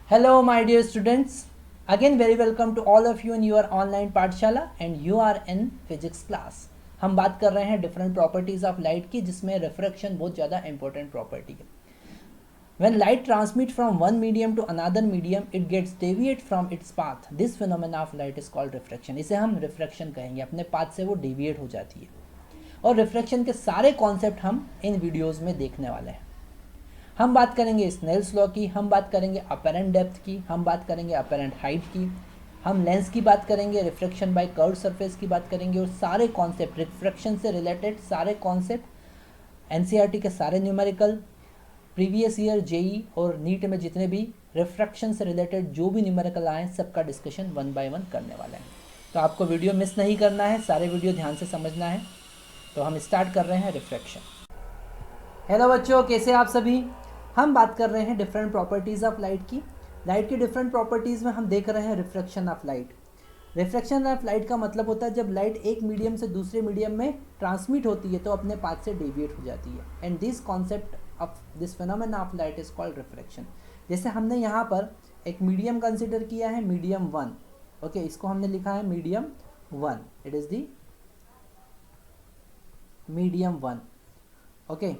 Hello, my dear students. Again, very welcome to all of you in your online पाठशाला and you are in physics class. हम बात कर रहे हैं different properties of light की, जिसमें रिफ्रैक्शन बहुत ज़्यादा इंपॉर्टेंट प्रॉपर्टी है. When light transmits from one medium to another medium, it gets deviate from its path. This phenomena of light is called refraction. इसे हम रिफ्रैक्शन कहेंगे. अपने पाथ से वो डेविएट हो जाती है. और रिफ्रैक्शन के सारे कॉन्सेप्ट हम इन वीडियोस में देखने वाले हैं. हम बात करेंगे स्नेल्स लॉ की, हम बात करेंगे अपेरेंट डेप्थ की, हम बात करेंगे अपेरेंट हाइट की, हम लेंस की बात करेंगे, रिफ्रैक्शन बाय कर्व्ड सरफेस की बात करेंगे. और सारे कॉन्सेप्ट रिफ्रैक्शन से रिलेटेड सारे कॉन्सेप्ट एनसीईआरटी के सारे न्यूमेरिकल, प्रीवियस ईयर जेई और नीट में जितने भी रिफ्रैक्शन से रिलेटेड जो भी न्यूमेरिकल आए, सबका डिस्कशन वन बाय वन करने वाले हैं. तो आपको वीडियो मिस नहीं करना है, सारे वीडियो ध्यान से समझना है. तो हम स्टार्ट कर रहे हैं रिफ्रैक्शन. हेलो बच्चों, कैसे आप सभी. हम बात कर रहे हैं डिफरेंट प्रॉपर्टीज़ ऑफ लाइट की. लाइट की डिफरेंट प्रॉपर्टीज़ में हम देख रहे हैं refraction of light. Refraction of light का मतलब होता है जब लाइट एक मीडियम से दूसरे मीडियम में ट्रांसमिट होती है तो अपने पाथ से डेविएट हो जाती है. And this concept of this phenomena of light is called refraction. जैसे हमने यहाँ पर एक मीडियम कंसिडर किया है, मीडियम 1. ओके, इसको हमने लिखा है medium 1. It is the medium 1. Okay,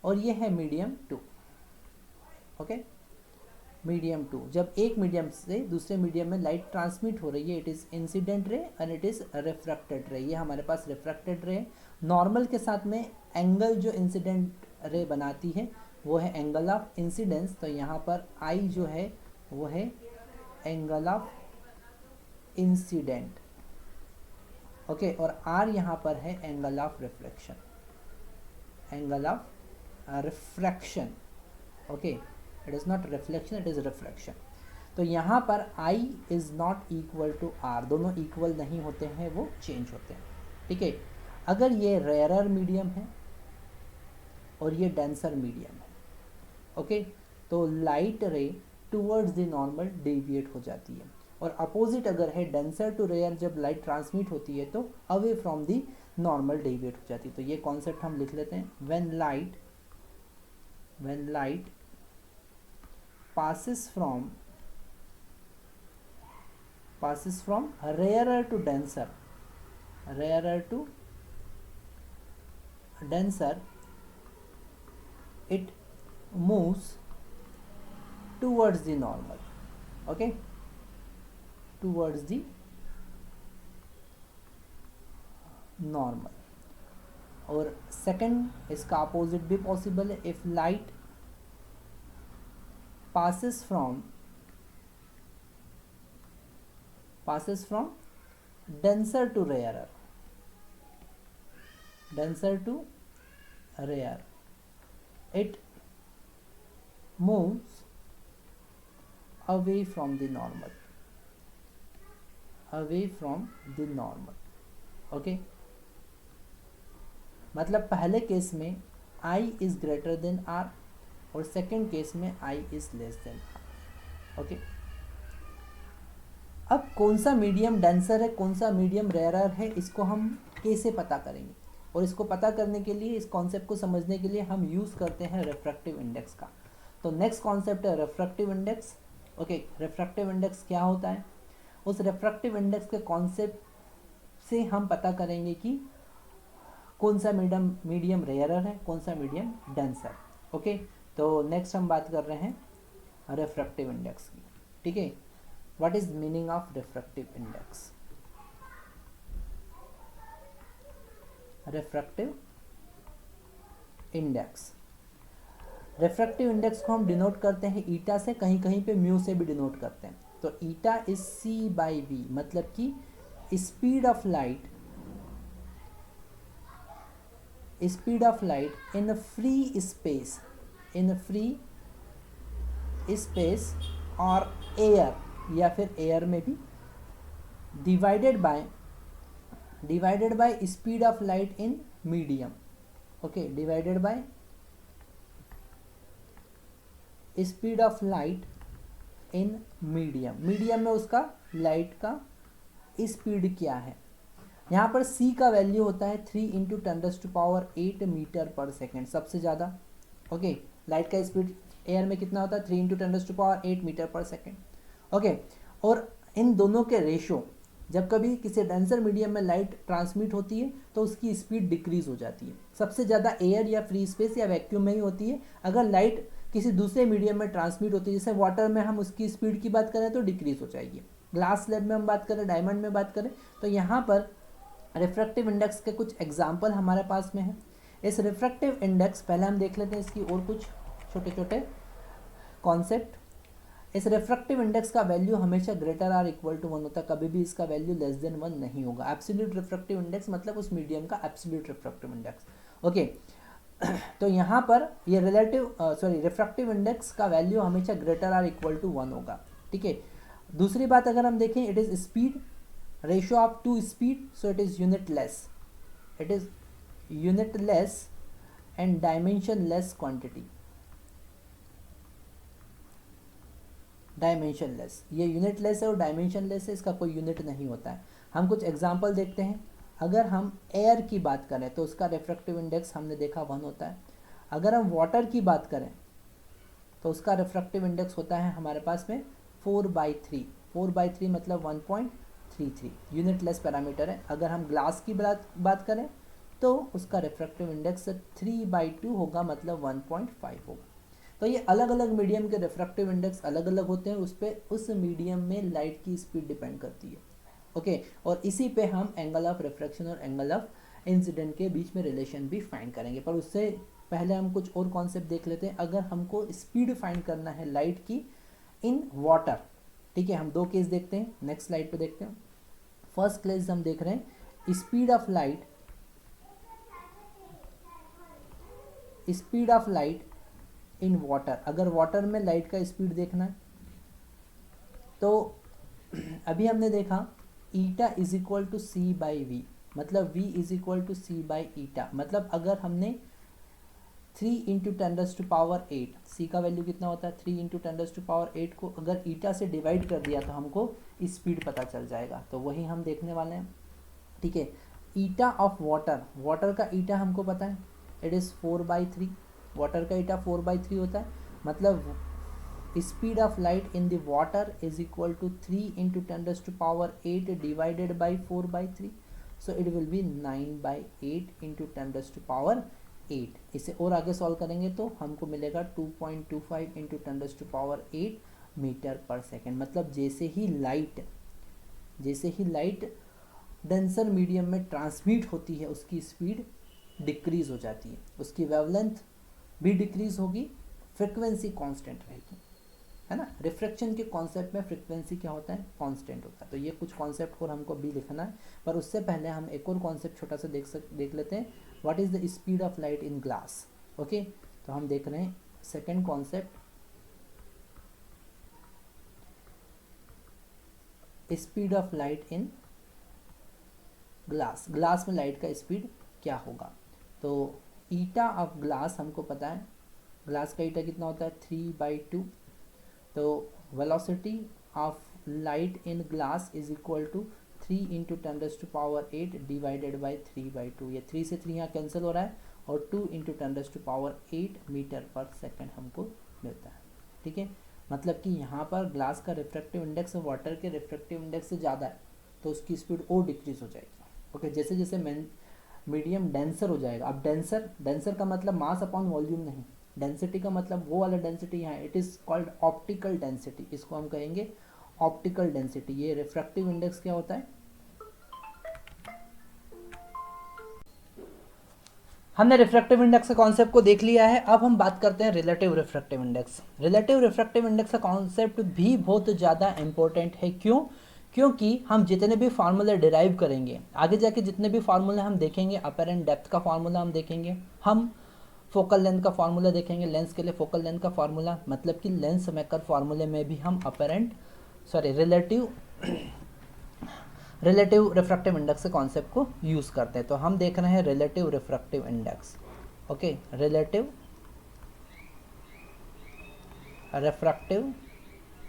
और ये है मीडियम 2. Okay, medium 2. जब एक मीडियम से दूसरे मीडियम में लाइट ट्रांसमिट हो रही है, it is incident ray and it is refracted रे. ये हमारे पास रिफ्रैक्टेड रे. नॉर्मल के साथ में एंगल जो इंसिडेंट रे बनाती है वो है एंगल ऑफ इंसिडेंस. तो यहाँ पर आई जो है वो है एंगल ऑफ इंसिडेंट. ओके, और आर यहाँ पर है angle of reflection, angle of refraction. Okay, it is not reflection, it is refraction. तो यहाँ पर I is not equal to R. दोनों इक्वल नहीं होते हैं, वो चेंज होते हैं. ठीक है, अगर ये रेयरर मीडियम है और ये डेंसर मीडियम है, ओके, तो लाइट रे टूवर्ड्स द नॉर्मल डेविएट हो जाती है. और अपोजिट अगर है डेंसर टू रेयर, जब लाइट ट्रांसमिट होती है तो away from the normal deviate हो जाती है. तो ये कॉन्सेप्ट हम लिख लेते हैं. When light passes from rarer to denser, it moves towards the normal. Okay, towards the normal. और सेकंड इसका अपोजिट भी पॉसिबल है. If light passes from denser to rarer, it moves away from the normal, okay. मतलब पहले case में I is greater than R और second case में I is less than R. Okay, अब कौन सा मीडियम डेंसर है, कौन सा मीडियम रेयरर है, इसको हम कैसे पता करेंगे. और इसको पता करने के लिए, इस कॉन्सेप्ट को समझने के लिए हम यूज़ करते हैं रिफ्रैक्टिव इंडेक्स का. तो नेक्स्ट कॉन्सेप्ट है refractive index. Okay, refractive index क्या होता है. उस रिफ्रैक्टिव इंडेक्स के कॉन्सेप्ट से हम पता करेंगे कि कौन सा मीडियम रेयरर है, कौन सा मीडियम डेंसर. ओके, तो नेक्स्ट हम बात कर रहे हैं रिफ्रैक्टिव इंडेक्स की. ठीक है, what is meaning of refractive index. Refractive index को हम डिनोट करते हैं ईटा से, कहीं कहीं पे म्यू से भी डिनोट करते हैं. तो ईटा इज C/V, मतलब कि speed of light in free space और एयर, या फिर एयर में भी, divided by speed of light in medium. Okay, divided by speed of light in medium में उसका लाइट का स्पीड क्या है. यहाँ पर C का वैल्यू होता है 3 × 10⁸ मीटर पर सेकेंड, सबसे ज़्यादा. ओके, लाइट का स्पीड एयर में कितना होता है 3 × 10⁸ मीटर पर सेकेंड। ओके, और इन दोनों के रेशो, जब कभी किसी डेंसर मीडियम में लाइट ट्रांसमिट होती है तो उसकी स्पीड डिक्रीज हो जाती है। सबसे ज़्यादा एयर या फ्री स्पेस या वैक्यूम में ही होती है। अगर लाइट किसी दूसरे मीडियम में ट्रांसमिट होती है, जैसे वाटर में हम उसकी स्पीड की बात करें तो डिक्रीज हो जाएगी। ग्लास स्लैब में हम बात करें, डायमंड में बात करें, तो यहाँ पर रिफ्रैक्टिव इंडेक्स के कुछ एग्जाम्पल हमारे पास में है। इस रिफ्रैक्टिव इंडेक्स, पहले हम देख लेते हैं इसकी और कुछ छोटे छोटे कॉन्सेप्ट। इस रिफ्रैक्टिव इंडेक्स का वैल्यू हमेशा ग्रेटर आर इक्वल टू 1 होता है, कभी भी इसका वैल्यू लेस देन 1 नहीं होगा। एब्सोल्यूट रिफ्रैक्टिव इंडेक्स मतलब उस मीडियम का एब्सोल्यूट रिफ्रैक्टिव इंडेक्स। ओके, तो यहाँ पर ये रिफ्रैक्टिव इंडेक्स का वैल्यू हमेशा ग्रेटर आर इक्वल टू 1 होगा। ठीक है, दूसरी बात अगर हम देखें, it is speed, ratio of two speed, so it is unitless, it is unitless and dimensionless quantity. Dimensionless, ये यूनिटलेस है और डायमेंशनलेस है, इसका कोई यूनिट नहीं होता है। हम कुछ एग्जांपल देखते हैं। अगर हम एयर की बात करें तो उसका रिफ्रैक्टिव इंडेक्स हमने देखा 1 होता है। अगर हम वाटर की बात करें तो उसका रिफ्रैक्टिव इंडेक्स होता है हमारे पास में 4/3। 4/3 मतलब 1.33, यूनिटलेस पैरामीटर है। अगर हम ग्लास की बात करें तो उसका रिफ्रैक्टिव इंडेक्स 3/2 होगा, मतलब 1.5 होगा। तो ये अलग अलग मीडियम के रिफ्रैक्टिव इंडेक्स अलग अलग होते हैं, उस पर उस मीडियम में लाइट की स्पीड डिपेंड करती है। ओके, और इसी पे हम एंगल ऑफ रिफ्रैक्शन और एंगल ऑफ इंसिडेंट के बीच में रिलेशन भी फाइंड करेंगे। पर उससे पहले हम कुछ और कॉन्सेप्ट देख लेते हैं। अगर हमको स्पीड फाइंड करना है लाइट की इन वाटर, ठीक है, हम दो केस देखते हैं, नेक्स्ट स्लाइड पे देखते हैं। फर्स्ट केस हम देख रहे हैं speed of light in water. अगर वाटर में लाइट का स्पीड देखना है तो अभी हमने देखा eta is equal to c/v, मतलब v इज इक्वल टू c/ईटा। मतलब अगर हमने 3 × 10⁸, c का वैल्यू कितना होता है 3 × 10⁸ को अगर ईटा से डिवाइड कर दिया तो हमको स्पीड पता चल जाएगा। तो वही हम देखने वाले हैं। ठीक है, ईटा ऑफ वाटर, वाटर का ईटा हमको पता है, इट इज़ 4/3। वाटर का ईटा 4/3 होता है, मतलब speed of light in the water is equal to 3 × 10⁸ divided by 4/3, so it will be 9/8 × 10⁸। इसे और आगे सॉल्व करेंगे तो हमको मिलेगा 2.25 × 10⁸ मीटर पर सेकेंड। मतलब जैसे ही लाइट डेंसर मीडियम में ट्रांसमिट होती है उसकी स्पीड डिक्रीज हो जाती है, उसकी वेवलेंथ भी डिक्रीज होगी, फ्रिक्वेंसी कांस्टेंट रहेगी, है ना। रिफ्रैक्शन के कॉन्सेप्ट में फ्रिक्वेंसी क्या होता है, कांस्टेंट होता है। तो ये कुछ कॉन्सेप्ट और हमको भी लिखना है, पर उससे पहले हम एक और कॉन्सेप्ट छोटा सा देख लेते हैं। What is the speed of light in glass. Okay, तो हम देख रहे हैं second concept, speed of light in glass. Glass में लाइट का स्पीड क्या होगा। तो ईटा ऑफ ग्लास हमको पता है, ग्लास का ईटा कितना होता है 3/2। तो velocity of light in glass is equal to 3 × 10⁸ divided by 3/2। ये 3 से 3 यहाँ कैंसिल हो रहा है और 2 × 10⁸ मीटर पर सेकेंड हमको मिलता है। ठीक है, मतलब कि यहाँ पर ग्लास का रिफ्रैक्टिव इंडेक्स वाटर के रिफ्रैक्टिव इंडेक्स से ज़्यादा है तो उसकी स्पीड और डिक्रीज हो जाएगी। ओके, जैसे जैसे मीडियम डेंसर हो जाएगा। अब डेंसर का मतलब मास अपॉन वॉल्यूम नहीं, डेंसिटी का मतलब वो वाला डेंसिटी यहाँ, it is called optical density, इसको हम कहेंगे ऑप्टिकल डेंसिटी। ये रिफ्रैक्टिव इंडेक्स क्या होता है, हमने रिफ्रैक्टिव इंडेक्स के कॉन्सेप्ट को देख लिया है। अब हम बात करते हैं relative refractive index. Relative refractive index का कॉन्सेप्ट भी बहुत ज़्यादा इंपॉर्टेंट है। क्योंकि हम जितने भी फार्मूले डिराइव करेंगे आगे जाके, जितने भी फार्मूले हम देखेंगे, अपरेंट डेप्थ का फार्मूला हम देखेंगे, हम फोकल लेंथ का फार्मूला देखेंगे, लेंस के लिए फोकल लेंथ का फार्मूला, मतलब कि लेंस मेकर फार्मूले में भी हम रिलेटिव रिफ्रैक्टिव इंडेक्स के कॉन्सेप्ट को यूज़ करते हैं। तो हम देख रहे हैं relative refractive index. Okay, relative refractive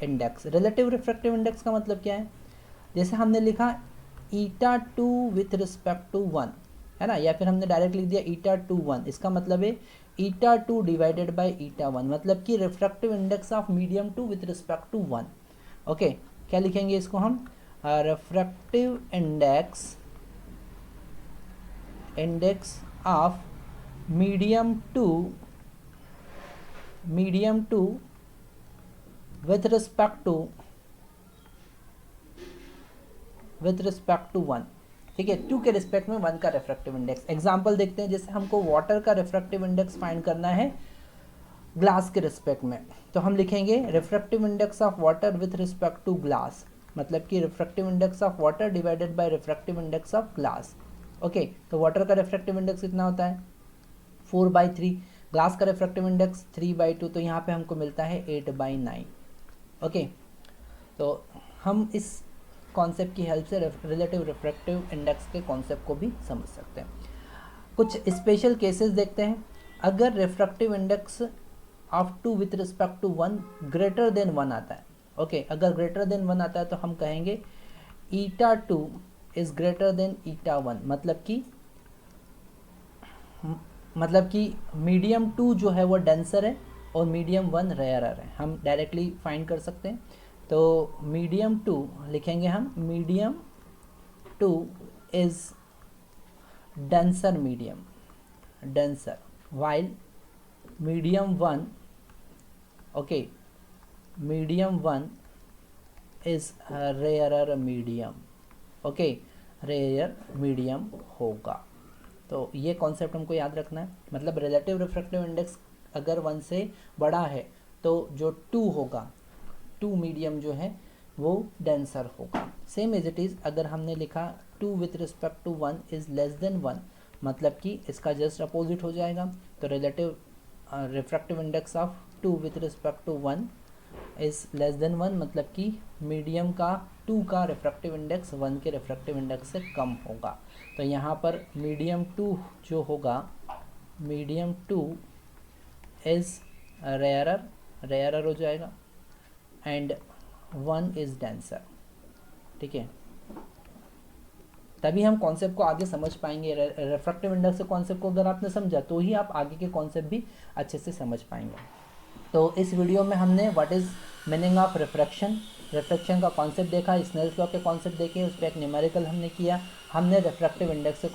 index. Relative refractive index का मतलब क्या है, जैसे हमने लिखा 𝜼2 विथ रिस्पेक्ट टू 1, है ना, या फिर हमने डायरेक्ट लिख दिया 𝜼2 1। इसका मतलब है ईटा 2 डिवाइडेड बाई ईटा 1, मतलब कि refractive index of medium 2 with respect to 1। Okay, क्या लिखेंगे इसको हम? Refractive index of medium 2 with respect to 1। ठीक है, 2 के रिस्पेक्ट में 1 का रिफ्रैक्टिव इंडेक्स। एग्जांपल देखते हैं, जैसे हमको वाटर का रिफ्रैक्टिव इंडेक्स फाइंड करना है ग्लास के रिस्पेक्ट में, तो हम लिखेंगे refractive index of water with respect to glass, मतलब कि refractive index of water divided by refractive index of glass. Okay, तो वाटर का रिफ्रैक्टिव इंडेक्स कितना होता है? 4/3। ग्लास का रिफ्रैक्टिव इंडेक्स 3/2, तो यहाँ पे हमको मिलता है 8/9। ओके, तो हम इस कॉन्सेप्ट की हेल्प से रिलेटिव रिफ्रैक्टिव इंडेक्स के कॉन्सेप्ट को भी समझ सकते हैं। कुछ स्पेशल केसेस देखते हैं। अगर refractive index of 2 with respect to 1 greater than 1 आता है, ओके, अगर ग्रेटर देन 1 आता है तो हम कहेंगे ईटा 2 इज ग्रेटर देन ईटा 1, मतलब कि मीडियम 2 जो है वो डेंसर है और मीडियम 1 रेयरर है। हम डायरेक्टली फाइंड कर सकते हैं। तो मीडियम 2 लिखेंगे हम, medium 2 is denser while medium 1, okay, medium 1 is rarer medium, okay, rare medium होगा। तो ये कॉन्सेप्ट हमको याद रखना है। मतलब रिलेटिव रिफ्रैक्टिव इंडेक्स अगर 1 से बड़ा है तो जो 2 होगा, 2 मीडियम जो है वो डेंसर होगा। सेम एज इट इज़ अगर हमने लिखा 2 with respect to 1 is less than 1, मतलब कि इसका जस्ट अपोजिट हो जाएगा। तो relative refractive index of 2 with respect to 1 is less than 1, मतलब कि मीडियम का 2 का रिफ्रैक्टिव इंडेक्स 1 के रिफ्रैक्टिव इंडेक्स से कम होगा। तो यहाँ पर मीडियम 2 जो होगा, मीडियम 2 इज़ रेयरर हो जाएगा एंड 1 इज़ डेंसर। ठीक है, तभी हम कॉन्सेप्ट को आगे समझ पाएंगे। रिफ्रैक्टिव इंडेक्स के कॉन्सेप्ट को अगर आपने समझा तो ही आप आगे के कॉन्सेप्ट भी अच्छे से समझ पाएंगे। तो इस वीडियो में हमने what is meaning of refraction का कॉन्सेप्ट देखा, स्नेल्स लॉ के कॉन्सेप्ट देखे, उस पर एक न्यूमेरिकल हमने किया, हमने रिफ्रैक्टिव इंडेक्स के